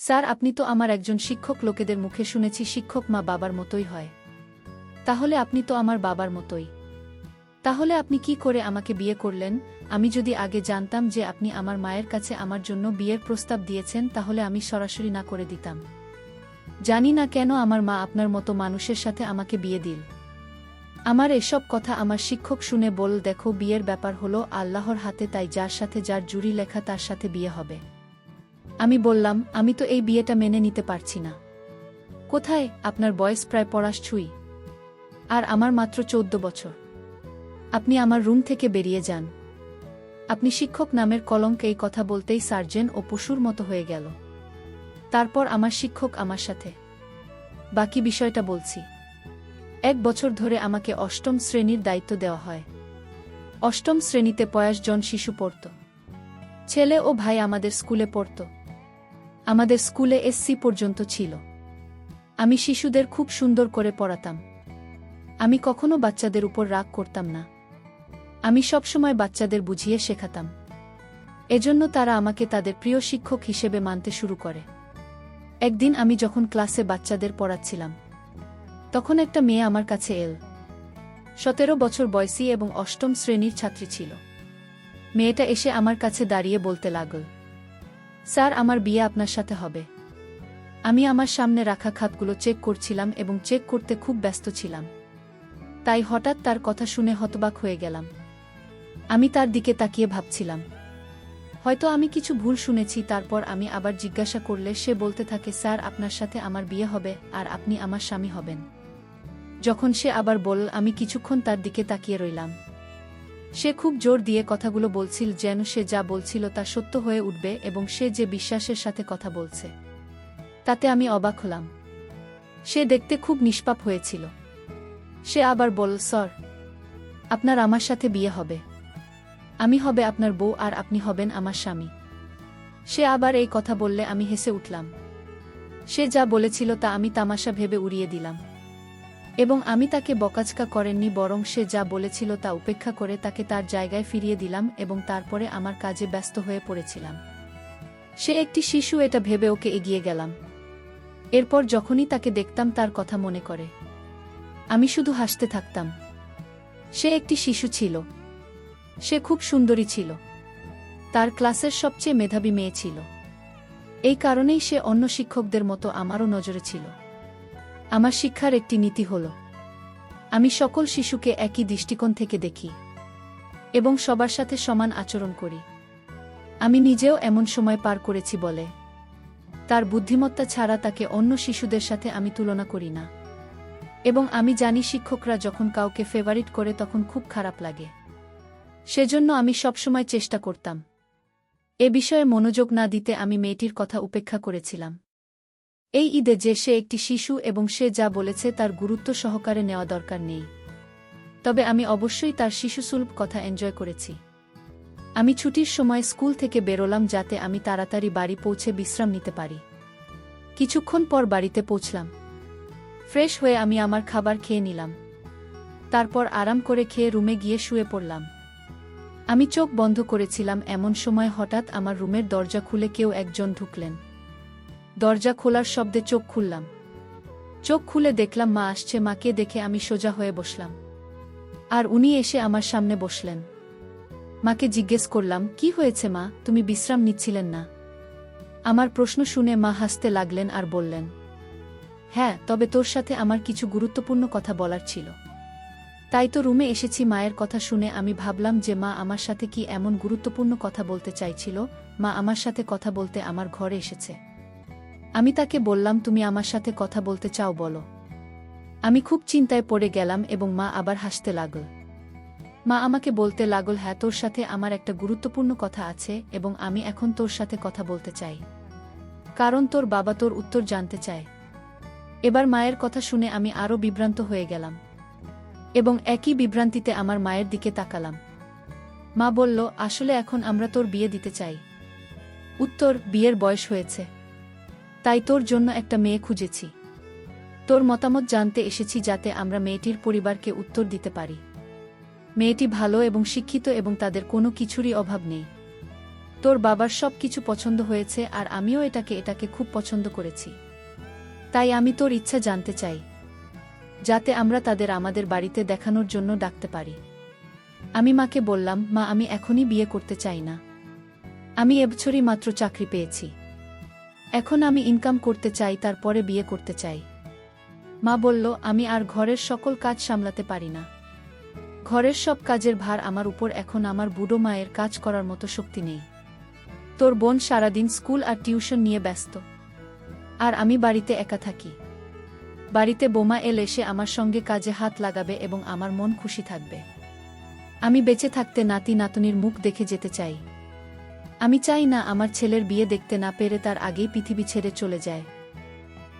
Sir, আপনি তো আমার একজন শিক্ষক, লোকেদের মুখে শুনেছি শিক্ষক মা বাবার মতোই হয়। তাহলে আপনি তো আমার বাবার মতোই। তাহলে আপনি কি করে আমাকে বিয়ে করলেন? আমি যদি আগে জানতাম যে আপনি আমার মায়ের কাছে আমার জন্য বিয়ের প্রস্তাব দিয়েছেন, তাহলে আমি সরাসরি না করে দিতাম। জানি না কেন আমার মা আপনার মতো মানুষের সাথে আমাকে বিয়ে দিল। আমার এসব কথা আমার শিক্ষক শুনে বল, দেখো, বিয়ের ব্যাপার হলো আল্লাহর হাতে, তাই যার সাথে যার জুরি লেখা তার সাথে বিয়ে হবে। আমি বললাম, আমি তো এই বিয়েটা মেনে নিতে পারছি না। কোথায়? আপনার বয়স প্রায় পড়াশ ছুঁই, আর আমার মাত্র 14 বছর। আপনি আমার রুম থেকে বেরিয়ে যান। আপনি শিক্ষক নামের কলঙ্ক। এই কথা বলতেই সার্জেন ও পশুর মতো হয়ে গেল। তারপর আমার শিক্ষক আমার সাথে। বাকি বিষয়টা বলছি। 1 বছর ধরে আমাকে 8ম শ্রেণীর দায়িত্ব দেওয়া হয়। 8ম শ্রেণীতে 50 জন শিশু পড়ত। ছেলে ও ভাই আমাদের স্কুলে পড়ত। আমাদের স্কুলে এসসি পর্যন্ত ছিল। আমি শিশুদের খুব সুন্দর করে পড়াতাম। আমি কখনো বাচ্চাদের উপর রাগ করতাম না। আমি সবসময় বাচ্চাদের বুঝিয়ে শেখাতাম। এজন্য তারা আমাকে তাদের প্রিয় শিক্ষক হিসেবে মানতে শুরু করে। একদিন আমি যখন ক্লাসে বাচ্চাদের পড়াচ্ছিলাম, তখন একটা মেয়ে আমার কাছে এল। 17 বছর বয়সী এবং 8ম শ্রেণীর ছাত্রী ছিল। মেয়েটা এসে আমার কাছে দাঁড়িয়ে বলতে লাগল, স্যার, আমার বিয়ে আপনার সাথে হবে। আমি আমার সামনে রাখা খাতগুলো চেক করছিলাম এবং চেক করতে খুব ব্যস্ত ছিলাম। তাই হঠাৎ তার কথা শুনে হতবাক হয়ে গেলাম। আমি তার দিকে তাকিয়ে ভাবছিলাম, হয়তো আমি কিছু ভুল শুনেছি। তারপর আমি আবার জিজ্ঞাসা করলে সে বলতে থাকে, স্যার, আপনার সাথে আমার বিয়ে হবে আর আপনি আমার স্বামী হবেন। যখন সে আবার বলল, আমি কিছুক্ষণ তার দিকে তাকিয়ে রইলাম। সে খুব জোর দিয়ে কথাগুলো বলছিল, যেন সে যা বলছিল তা সত্য হয়ে উঠবে এবং সে যে বিশ্বাসের সাথে কথা বলছে, তাতে আমি অবাক হলাম। সে দেখতে খুব নিষ্পাপ হয়েছিল। সে আবার বলল, স্যার, আপনার আমার সাথে বিয়ে হবে। আমি হবে আপনার বউ আর আপনি হবেন আমার স্বামী। সে আবার এই কথা বললে আমি হেসে উঠলাম। সে যা বলেছিল তা আমি তামাশা ভেবে উড়িয়ে দিলাম। এবং আমি তাকে বকাঝকা করেননি, বরং সে যা বলেছিল তা উপেক্ষা করে তাকে তার জায়গায় ফিরিয়ে দিলাম এবং তারপরে আমার কাজে ব্যস্ত হয়ে পড়েছিলাম। সে একটি শিশু, এটা ভেবে ওকে এগিয়ে গেলাম। এরপর যখনই তাকে দেখতাম তার কথা মনে করে আমি শুধু হাসতে থাকতাম। সে একটি শিশু ছিল। সে খুব সুন্দরী ছিল। তার ক্লাসের সবচেয়ে মেধাবী মেয়ে ছিল। এই কারণেই সে অন্য শিক্ষকদের মতো আমারও নজরে ছিল। আমার শিক্ষার একটি নীতি হল, আমি সকল শিশুকে একই দৃষ্টিকোণ থেকে দেখি এবং সবার সাথে সমান আচরণ করি। আমি নিজেও এমন সময় পার করেছি বলে তার বুদ্ধিমত্তা ছাড়া তাকে অন্য শিশুদের সাথে আমি তুলনা করি না। এবং আমি জানি শিক্ষকরা যখন কাউকে ফেভারিট করে তখন খুব খারাপ লাগে। সেজন্য আমি সবসময় চেষ্টা করতাম এ বিষয়ে মনোযোগ না দিতে। আমি মেয়েটির কথা উপেক্ষা করেছিলাম। এই ঈদে যে সে একটি শিশু এবং সে যা বলেছে তার গুরুত্ব সহকারে নেওয়া দরকার নেই। তবে আমি অবশ্যই তার শিশুসুলভ কথা এনজয় করেছি। আমি ছুটির সময় স্কুল থেকে বেরোলাম যাতে আমি তাড়াতাড়ি বাড়ি পৌঁছে বিশ্রাম নিতে পারি। কিছুক্ষণ পর বাড়িতে পৌঁছলাম। ফ্রেশ হয়ে আমি আমার খাবার খেয়ে নিলাম। তারপর আরাম করে খেয়ে রুমে গিয়ে শুয়ে পড়লাম। আমি চোখ বন্ধ করেছিলাম, এমন সময় হঠাৎ আমার রুমের দরজা খুলে কেউ একজন ঢুকলেন। দরজা খোলার শব্দে চোখ খুললাম। চোখ খুলে দেখলাম মা আসছে। মাকে দেখে আমি সোজা হয়ে বসলাম, আর উনি এসে আমার সামনে বসলেন। মাকে জিজ্ঞেস করলাম, কি হয়েছে মা, তুমি বিশ্রাম নিচ্ছিলেন না? আমার প্রশ্ন শুনে মা হাসতে লাগলেন আর বললেন, হ্যাঁ, তবে তোর সাথে আমার কিছু গুরুত্বপূর্ণ কথা বলার ছিল, তাই তো রুমে এসেছি। মায়ের কথা শুনে আমি ভাবলাম যে মা আমার সাথে কি এমন গুরুত্বপূর্ণ কথা বলতে চাইছিল। মা আমার সাথে কথা বলতে আমার ঘরে এসেছে। আমি তাকে বললাম, তুমি আমার সাথে কথা বলতে চাও, বলো। আমি খুব চিন্তায় পড়ে গেলাম এবং মা আবার হাসতে লাগল। মা আমাকে বলতে লাগল, হ্যাঁ, তোর সাথে আমার একটা গুরুত্বপূর্ণ কথা আছে এবং আমি এখন তোর সাথে কথা বলতে চাই, কারণ তোর বাবা তোর উত্তর জানতে চায়। এবার মায়ের কথা শুনে আমি আরও বিভ্রান্ত হয়ে গেলাম এবং একই বিভ্রান্তিতে আমার মায়ের দিকে তাকালাম। মা বলল, আসলে এখন আমরা তোর বিয়ে দিতে চাই। উত্তর, বিয়ের বয়স হয়েছে, তাই তোর জন্য একটা মেয়ে খুঁজেছি। তোর মতামত জানতে এসেছি যাতে আমরা মেয়েটির পরিবারকে উত্তর দিতে পারি। মেয়েটি ভালো এবং শিক্ষিত এবং তাদের কোনো কিছুরই অভাব নেই। তোর বাবার সব কিছু পছন্দ হয়েছে আর আমিও এটাকে খুব পছন্দ করেছি। তাই আমি তোর ইচ্ছা জানতে চাই, যাতে আমরা তাদের আমাদের বাড়িতে দেখানোর জন্য ডাকতে পারি। আমি মাকে বললাম, মা, আমি এখনই বিয়ে করতে চাই না। আমি এবছরই মাত্র চাকরি পেয়েছি। এখন আমি ইনকাম করতে চাই, তারপরে বিয়ে করতে চাই। মা বলল, আমি আর ঘরের সকল কাজ সামলাতে পারি না। ঘরের সব কাজের ভার আমার উপর, এখন আমার বুড়ো মায়ের কাজ করার মতো শক্তি নেই। তোর বোন সারাদিন স্কুল আর টিউশন নিয়ে ব্যস্ত, আর আমি বাড়িতে একা থাকি। বাড়িতে বোমা এসে আমার সঙ্গে কাজে হাত লাগাবে এবং আমার মন খুশি থাকবে। আমি বেঁচে থাকতে নাতি নাতনির মুখ দেখে যেতে চাই। আমি চাই না আমার ছেলের বিয়ে দেখতে না পেরে তার আগেই পৃথিবী ছেড়ে চলে যায়।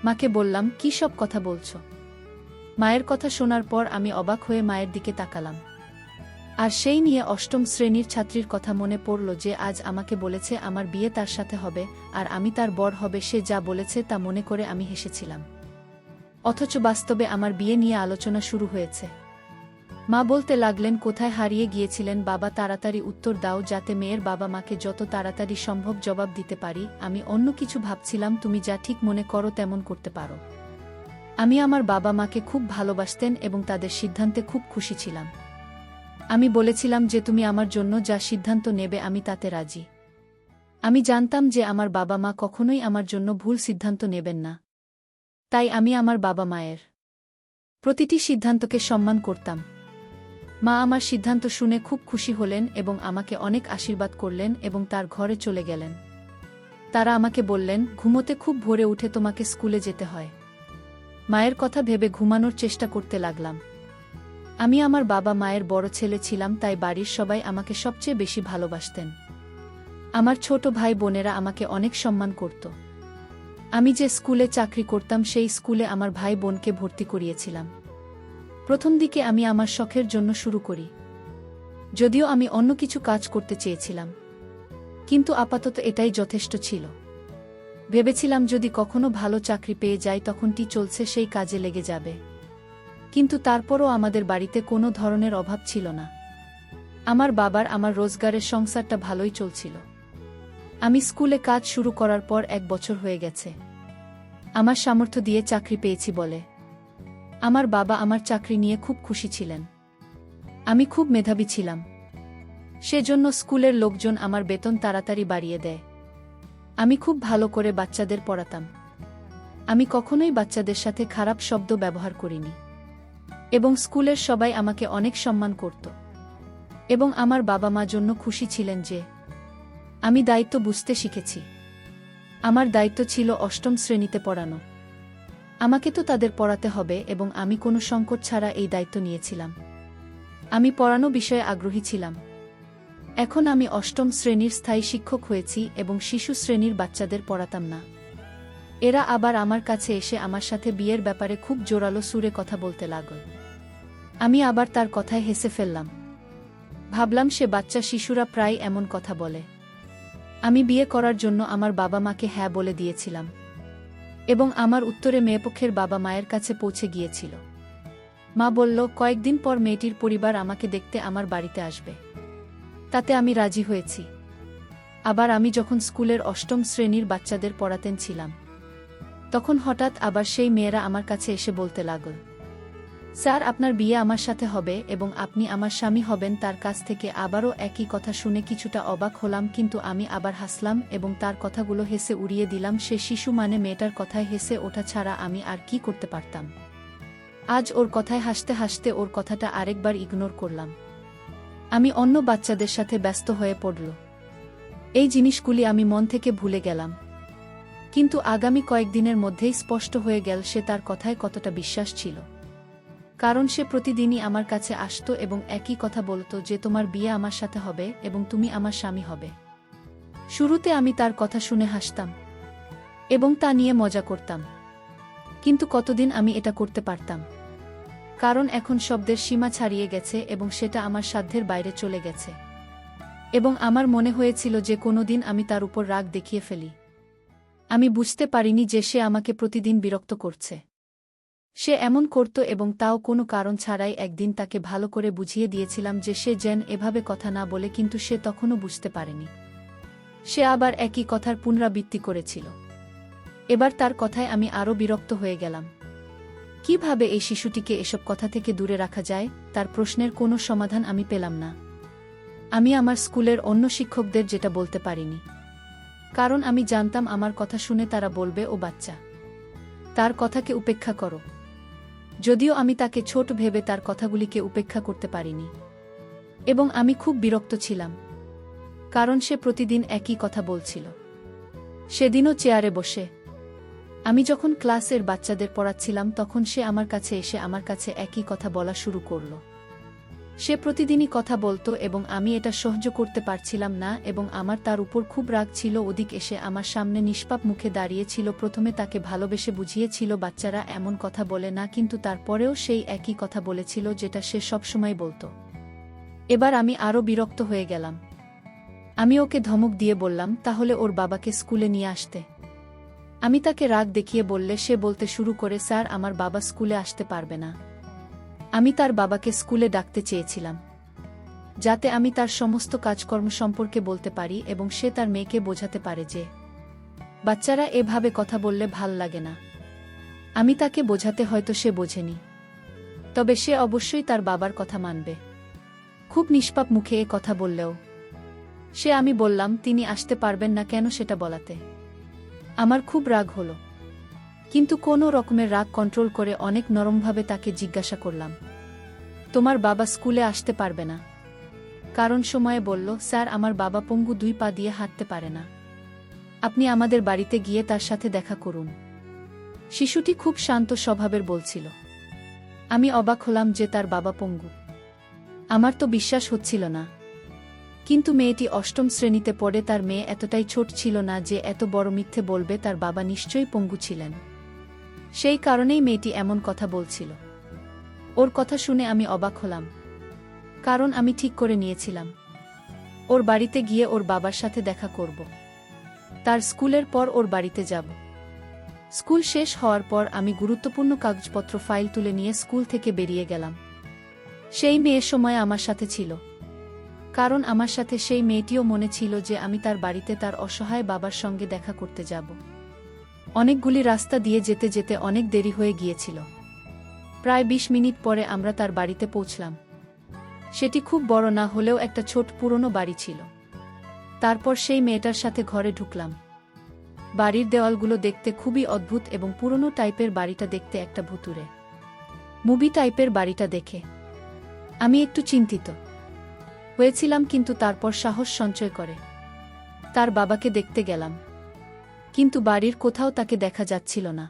মাকে বললাম, কি সব কথা বলছো? মায়ের কথা শোনার পর আমি অবাক হয়ে মায়ের দিকে তাকালাম। আর সেই নিয়ে অষ্টম শ্রেণীর ছাত্রীর কথা মনে পড়ল, যে আজ আমাকে বলেছে আমার বিয়ে তার সাথে হবে আর আমি তার বর হবে। সে যা বলেছে তা মনে করে আমি হেসেছিলাম। অথচ বাস্তবে আমার বিয়ে নিয়ে আলোচনা শুরু হয়েছে। মা বলতে লাগলেন, কোথায় হারিয়ে গিয়েছিলেন বাবা? তাড়াতাড়ি উত্তর দাও, যাতে মেয়ের বাবা মাকে যত তাড়াতাড়ি সম্ভব জবাব দিতে পারি। আমি অন্য কিছু ভাবছিলাম, তুমি যা ঠিক মনে করো তেমন করতে পারো। আমি আমার বাবা মাকে খুব ভালোবাসতেন এবং তাদের সিদ্ধান্তে খুব খুশি ছিলাম। আমি বলেছিলাম যে তুমি আমার জন্য যা সিদ্ধান্ত নেবে আমি তাতে রাজি। আমি জানতাম যে আমার বাবা মা কখনোই আমার জন্য ভুল সিদ্ধান্ত নেবেন না। তাই আমি আমার বাবা মায়ের প্রতিটি সিদ্ধান্তকে সম্মান করতাম। মা আমার সিদ্ধান্ত শুনে খুব খুশি হলেন এবং আমাকে অনেক আশীর্বাদ করলেন এবং তার ঘরে চলে গেলেন। তারা আমাকে বললেন, ঘুমোতে খুব ভোরে উঠে তোমাকে স্কুলে যেতে হয়। মায়ের কথা ভেবে ঘুমানোর চেষ্টা করতে লাগলাম। আমি আমার বাবা মায়ের বড় ছেলে ছিলাম, তাই বাড়ির সবাই আমাকে সবচেয়ে বেশি ভালোবাসতেন। আমার ছোট ভাই বোনেরা আমাকে অনেক সম্মান করত। আমি যে স্কুলে চাকরি করতাম সেই স্কুলে আমার ভাই বোনকে ভর্তি করিয়েছিলাম। প্রথম দিকে আমি আমার শখের জন্য শুরু করি, যদিও আমি অন্য কিছু কাজ করতে চেয়েছিলাম, কিন্তু আপাতত এটাই যথেষ্ট ছিল। ভেবেছিলাম যদি কখনো ভালো চাকরি পেয়ে যাই তখন চলছে সেই কাজে লেগে যাবে। কিন্তু তারপরও আমাদের বাড়িতে কোনো ধরনের অভাব ছিল না। আমার বাবার আমার রোজগারের সংসারটা ভালোই চলছিল। আমি স্কুলে কাজ শুরু করার পর 1 বছর হয়ে গেছে। আমার সামর্থ্য দিয়ে চাকরি পেয়েছি বলে আমার বাবা আমার চাকরি নিয়ে খুব খুশি ছিলেন। আমি খুব মেধাবী ছিলাম, সেজন্য স্কুলের লোকজন আমার বেতন তাড়াতাড়ি বাড়িয়ে দেয়। আমি খুব ভালো করে বাচ্চাদের পড়াতাম। আমি কখনোই বাচ্চাদের সাথে খারাপ শব্দ ব্যবহার করিনি এবং স্কুলের সবাই আমাকে অনেক সম্মান করত এবং আমার বাবা মা জন্য খুশি ছিলেন যে আমি দায়িত্ব বুঝতে শিখেছি। আমার দায়িত্ব ছিল অষ্টম শ্রেণীতে পড়ানো। আমাকে তো তাদের পড়াতে হবে এবং আমি কোনো সংকট ছাড়া এই দায়িত্ব নিয়েছিলাম। আমি পড়ানো বিষয়ে আগ্রহী ছিলাম। এখন আমি অষ্টম শ্রেণীর স্থায়ী শিক্ষক হয়েছি এবং শিশু শ্রেণীর বাচ্চাদের পড়াতাম না। এরা আবার আমার কাছে এসে আমার সাথে বিয়ের ব্যাপারে খুব জোরালো সুরে কথা বলতে লাগল। আমি আবার তার কথায় হেসে ফেললাম। ভাবলাম সে বাচ্চা শিশুরা প্রায় এমন কথা বলে। আমি বিয়ে করার জন্য আমার বাবা মাকে হ্যাঁ বলে দিয়েছিলাম এবং আমার উত্তরে মেয়েপক্ষের বাবা মায়ের কাছে পৌঁছে গিয়েছিল। মা বলল, কয়েকদিন পর মেয়েটির পরিবার আমাকে দেখতে আমার বাড়িতে আসবে। তাতে আমি রাজি হয়েছি। আবার আমি যখন স্কুলের অষ্টম শ্রেণীর বাচ্চাদের পড়াতেন ছিলাম, তখন হঠাৎ আবার সেই মেয়েরা আমার কাছে এসে বলতে লাগল, স্যার, আপনার বিয়ে আমার সাথে হবে এবং আপনি আমার স্বামী হবেন। তার কাছ থেকে আবারও একই কথা শুনে কিছুটা অবাক হলাম, কিন্তু আমি আবার হাসলাম এবং তার কথাগুলো হেসে উড়িয়ে দিলাম। সে শিশু মানে মেয়েটার কথায় হেসে ওঠা ছাড়া আমি আর কি করতে পারতাম। আজ ওর কথায় হাসতে হাসতে ওর কথাটা আরেকবার ইগনোর করলাম। আমি অন্য বাচ্চাদের সাথে ব্যস্ত হয়ে পড়ল। এই জিনিসগুলি আমি মন থেকে ভুলে গেলাম। কিন্তু আগামী কয়েকদিনের মধ্যেই স্পষ্ট হয়ে গেল সে তার কথায় কতটা বিশ্বাস ছিল। কারণ সে প্রতিদিনই আমার কাছে আসতো এবং একই কথা বলতো যে তোমার বিয়ে আমার সাথে হবে এবং তুমি আমার স্বামী হবে। শুরুতে আমি তার কথা শুনে হাসতাম এবং তা নিয়ে মজা করতাম, কিন্তু কতদিন আমি এটা করতে পারতাম? কারণ এখন শব্দের সীমা ছাড়িয়ে গেছে এবং সেটা আমার সাধ্যের বাইরে চলে গেছে এবং আমার মনে হয়েছিল যে কোনোদিন আমি তার উপর রাগ দেখিয়ে ফেলি। আমি বুঝতে পারিনি যে সে আমাকে প্রতিদিন বিরক্ত করছে। সে এমন করত এবং তাও কোনো কারণ ছাড়াই। একদিন তাকে ভালো করে বুঝিয়ে দিয়েছিলাম যে সে যেন এভাবে কথা না বলে, কিন্তু সে তখনও বুঝতে পারেনি। সে আবার একই কথার পুনরাবৃত্তি করেছিল। এবার তার কথায় আমি আরও বিরক্ত হয়ে গেলাম। কিভাবে এই শিশুটিকে এসব কথা থেকে দূরে রাখা যায়, তার প্রশ্নের কোনো সমাধান আমি পেলাম না। আমি আমার স্কুলের অন্য শিক্ষকদের যেটা বলতে পারিনি, কারণ আমি জানতাম আমার কথা শুনে তারা বলবে ও বাচ্চা, তার কথাকে উপেক্ষা করো। যদিও আমি তাকে ছোট ভেবে তার কথাগুলিকে উপেক্ষা করতে পারিনি, এবং আমি খুব বিরক্ত ছিলাম, কারণ সে প্রতিদিন একই কথা বলছিল। সেদিনও চেয়ারে বসে আমি যখন ক্লাসের বাচ্চাদের পড়াচ্ছিলাম তখন সে আমার কাছে এসে আমার কাছে একই কথা বলা শুরু করল। সে প্রতিদিনই কথা বলতো এবং আমি এটা সহ্য করতে পারছিলাম না এবং আমার তার উপর খুব রাগ ছিল। ওদিক এসে আমার সামনে নিষ্পাপ মুখে দাঁড়িয়েছিল। প্রথমে তাকে ভালোবেসে বুঝিয়েছিল বাচ্চারা এমন কথা বলে না, কিন্তু তারপরেও সেই একই কথা বলেছিল যেটা সে সবসময় বলতো। এবার আমি আরও বিরক্ত হয়ে গেলাম। আমি ওকে ধমক দিয়ে বললাম তাহলে ওর বাবাকে স্কুলে নিয়ে আসতে। আমি তাকে রাগ দেখিয়ে বললে সে বলতে শুরু করে, স্যার আমার বাবা স্কুলে আসতে পারবে না। আমি তার বাবাকে স্কুলে ডাকতে চেয়েছিলাম, যাতে আমি তার সমস্ত কাজকর্ম সম্পর্কে বলতে পারি এবং সে তার মেয়েকে বোঝাতে পারে যে বাচ্চারা এভাবে কথা বললে ভাল লাগে না। আমি তাকে বোঝাতে হয়তো সে বোঝেনি, তবে সে অবশ্যই তার বাবার কথা মানবে। খুব নিষ্পাপ মুখে এ কথা বললেও সে, আমি বললাম তিনি আসতে পারবেন না কেন সেটা বলাতে। আমার খুব রাগ হলো, কিন্তু কোনো রকমের রাগ কন্ট্রোল করে অনেক নরমভাবে তাকে জিজ্ঞাসা করলাম, তোমার বাবা স্কুলে আসতে পারবে না কারণ সময়ে বলল, স্যার আমার বাবা পঙ্গু, 2 পা দিয়ে হাঁটতে পারে না। আপনি আমাদের বাড়িতে গিয়ে তার সাথে দেখা করুন। শিশুটি খুব শান্ত স্বভাবের বলছিল। আমি অবাক হলাম যে তার বাবা পঙ্গু। আমার তো বিশ্বাস হচ্ছিল না, কিন্তু মেয়েটি 8ম শ্রেণীতে পড়ে। তার মেয়ে এতটাই ছোট ছিল না যে এত বড় মিথ্যে বলবে। তার বাবা নিশ্চয়ই পঙ্গু ছিলেন, সেই কারণেই মেয়েটি এমন কথা বলছিল। ওর কথা শুনে আমি অবাক হলাম, কারণ আমি ঠিক করে নিয়েছিলাম ওর বাড়িতে গিয়ে ওর বাবার সাথে দেখা করব। তার স্কুলের পর ওর বাড়িতে যাব। স্কুল শেষ হওয়ার পর আমি গুরুত্বপূর্ণ কাগজপত্র ফাইল তুলে নিয়ে স্কুল থেকে বেরিয়ে গেলাম। সেই মেয়ের সময় আমার সাথে ছিল, কারণ আমার সাথে সেই মেয়েটিও মনে ছিল যে আমি তার বাড়িতে তার অসহায় বাবার সঙ্গে দেখা করতে যাব। অনেকগুলি রাস্তা দিয়ে যেতে যেতে অনেক দেরি হয়ে গিয়েছিল। প্রায় 20 মিনিট পরে আমরা তার বাড়িতে পৌঁছলাম। সেটি খুব বড় না হলেও একটা ছোট পুরনো বাড়ি ছিল। তারপর সেই মেয়েটার সাথে ঘরে ঢুকলাম। বাড়ির দেওয়ালগুলো দেখতে খুবই অদ্ভুত এবং পুরনো টাইপের। বাড়িটা দেখতে একটা ভুতুড়ে মুভি টাইপের। বাড়িটা দেখে আমি একটু চিন্তিত হয়েছিলাম, কিন্তু তারপর সাহস সঞ্চয় করে তার বাবাকে দেখতে গেলাম, কিন্তু বাড়ির কোথাও তাকে দেখা যাচ্ছিল না।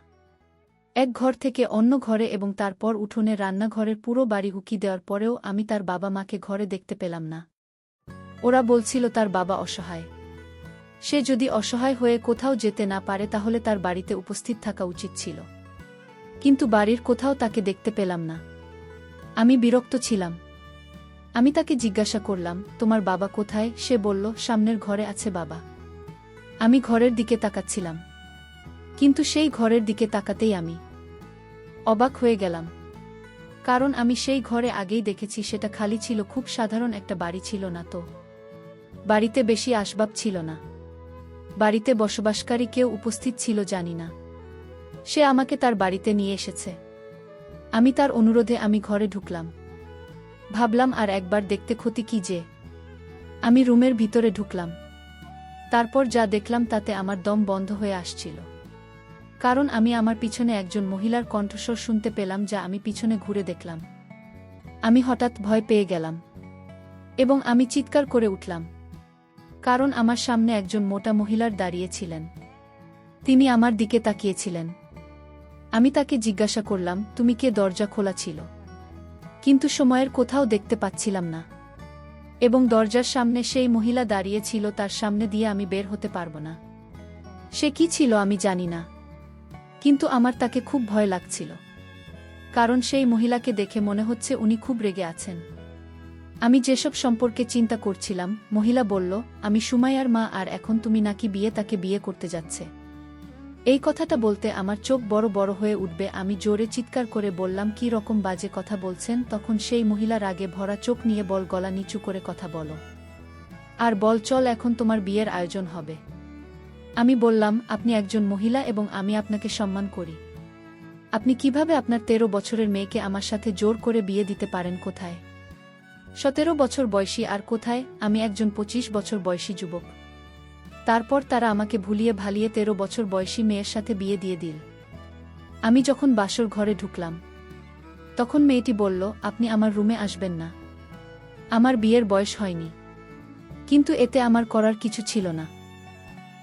এক ঘর থেকে অন্য ঘরে এবং তারপর উঠোনে রান্নাঘরের পুরো বাড়ি উকি দেওয়ার পরেও আমি তার বাবা মাকে ঘরে দেখতে পেলাম না। ওরা বলছিল তার বাবা অসহায়। সে যদি অসহায় হয়ে কোথাও যেতে না পারে তাহলে তার বাড়িতে উপস্থিত থাকা উচিত ছিল, কিন্তু বাড়ির কোথাও তাকে দেখতে পেলাম না। আমি বিরক্ত ছিলাম। আমি তাকে জিজ্ঞাসা করলাম, তোমার বাবা কোথায়? সে বলল, সামনের ঘরে আছে বাবা। আমি ঘরের দিকে তাকাচ্ছিলাম, কিন্তু সেই ঘরের দিকে তাকাতেই আমি অবাক হয়ে গেলাম, কারণ আমি সেই ঘরে আগেই দেখেছি। সেটা খালি ছিল, খুব সাধারণ একটা বাড়ি ছিল না তো। বাড়িতে বেশি আসবাব ছিল না। বাড়িতে বসবাসকারী কেউ উপস্থিত ছিল জানি না। সে আমাকে তার বাড়িতে নিয়ে এসেছে। আমি তার অনুরোধে আমি ঘরে ঢুকলাম। ভাবলাম আর একবার দেখতে ক্ষতি কি যে। আমি রুমের ভিতরে ঢুকলাম। তারপর যা দেখলাম তাতে আমার দম বন্ধ হয়ে আসছিল, কারণ আমি আমার পিছনে একজন মহিলার কণ্ঠস্বর শুনতে পেলাম, যা আমি পিছনে ঘুরে দেখলাম। আমি হঠাৎ ভয় পেয়ে গেলাম এবং আমি চিৎকার করে উঠলাম, কারণ আমার সামনে একজন মোটা মহিলার দাঁড়িয়ে ছিলেন। তিনি আমার দিকে তাকিয়েছিলেন। আমি তাকে জিজ্ঞাসা করলাম, তুমি কে? দরজা খোলা ছিল, কিন্তু সময়ের কোথাও দেখতে পাচ্ছিলাম না, এবং দরজার সামনে সেই মহিলা দাঁড়িয়ে ছিল। তার সামনে দিয়ে আমি বের হতে পারব না। সে কি ছিল আমি জানি না, কিন্তু আমার তাকে খুব ভয় লাগছিল, কারণ সেই মহিলাকে দেখে মনে হচ্ছে উনি খুব রেগে আছেন। আমি যেসব সম্পর্কে চিন্তা করছিলাম, মহিলা বলল, আমি সুমাইয়ার মা, আর এখন তুমি নাকি তাকে বিয়ে করতে যাচ্ছে। এই কথাটা বলতে আমার চোখ বড় বড় হয়ে উঠবে। আমি জোরে চিৎকার করে বললাম, কি রকম বাজে কথা বলছেন? তখন সেই মহিলা রাগে ভরা চোখ নিয়ে গলা নিচু করে কথা বলো। আর বল চল এখন তোমার বিয়ের আয়োজন হবে। আমি বললাম, আপনি একজন মহিলা এবং আমি আপনাকে সম্মান করি। আপনি কিভাবে আপনার 13 বছরের মেয়েকে আমার সাথে জোর করে বিয়ে দিতে পারেন? কোথায় 17 বছর বয়সী আর কোথায় আমি একজন 25 বছর বয়সী যুবক? তারপর তারা আমাকে ভুলিয়ে ভালিয়ে 13 বছর বয়সী মেয়ের সাথে বিয়ে দিয়ে দিল। আমি যখন বাসর ঘরে ঢুকলাম তখন মেয়েটি বলল, আপনি আমার রুমে আসবেন না। আমার বিয়ের বয়স হয়নি। কিন্তু এতে আমার করার কিছু ছিল না,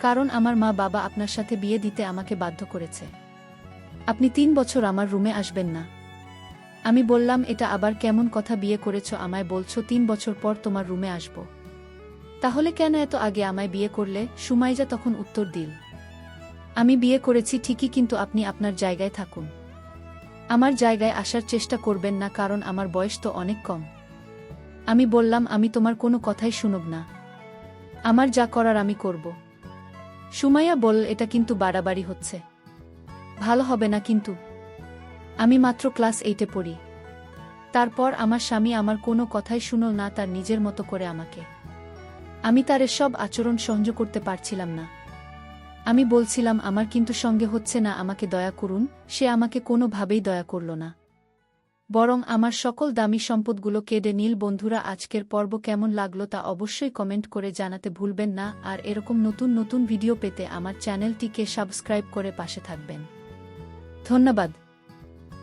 কারণ আমার মা বাবা আপনার সাথে বিয়ে দিতে আমাকে বাধ্য করেছে। আপনি 3 বছর আমার রুমে আসবেন না। আমি বললাম, এটা আবার কেমন কথা? বিয়ে করেছ আমায়, বলছো 3 বছর পর তোমার রুমে আসব। তাহলে কেন এত আগে আমায় বিয়ে করলে? সুমাইজা তখন উত্তর দিল, আমি বিয়ে করেছি ঠিকই, কিন্তু আপনি আপনার জায়গায় থাকুন। আমার জায়গায় আসার চেষ্টা করবেন না, কারণ আমার বয়স তো অনেক কম। আমি বললাম, আমি তোমার কোনো কথাই শুনব না। আমার যা করার আমি করব। সুমাইয়া বলল, এটা কিন্তু বাড়াবাড়ি হচ্ছে, ভালো হবে না কিন্তু। আমি মাত্র ক্লাস 8-এ পড়ি। তারপর আমার স্বামী আমার কোনো কথাই শুনল না, তার নিজের মতো করে আমাকে। আমি তার সব আচরণ সহ্য করতে পারছিলাম না। আমি বলছিলাম, আমার কিন্তু সঙ্গে হচ্ছে না, আমাকে দয়া করুন। সে আমাকে কোনোভাবেই দয়া করল না, বরং আমার সকল দামি সম্পদগুলো কেড়ে নিল। বন্ধুরা, আজকের পর্ব কেমন লাগলো তা অবশ্যই কমেন্ট করে জানাতে ভুলবেন না। আর এরকম নতুন নতুন ভিডিও পেতে আমার চ্যানেলটিকে সাবস্ক্রাইব করে পাশে থাকবেন। ধন্যবাদ।